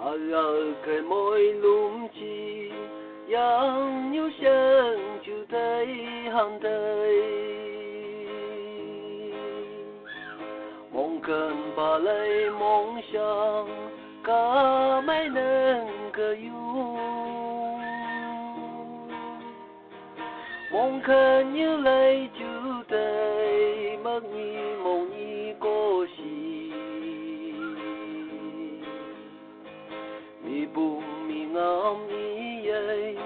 ở cái môi lúm chi yang như sen chú thấy hàng đời mong cần bà lấy mong sang cả mấy nâng cơ yêu mong khẩn như lấy chú tay mất nhi mong nhi cô si mi bùm mi ngắm mi ấy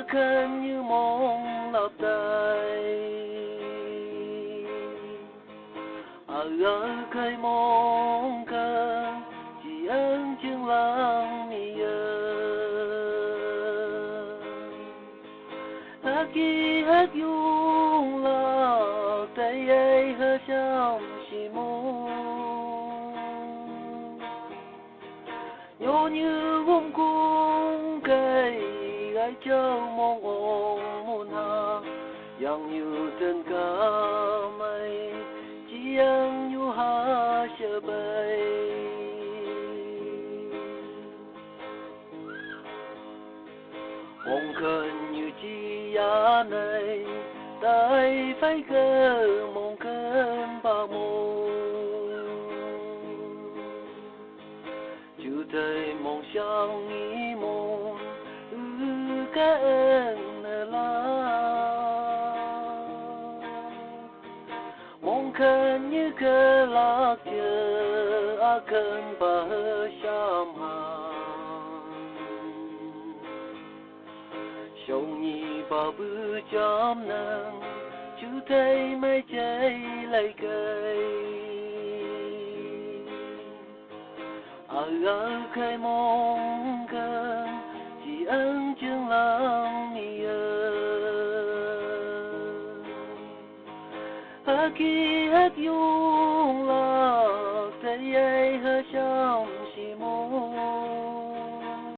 khẩn như mong lặp tay ở cây mong cần chỉ ân chương lăng mi khi hết dung là tay ấy hơi trong chỉ mong nhớ như vung cung cây gái châu mong ôm muôn hà yang như tên cá mây chỉ ăn như hà chờ bay mong khẩn như chi giá này tay phải cơ mong khẩn ba mô chú thầy mong sang nghĩ mong cả ơn là mong khẩn như cơ lạc chờ khẩn ba sam hà sông nhi bà bư chóm nâng chú thấy mấy trái lấy cây ở cây mong cần chỉ ân chương lăng mi khi hết dung là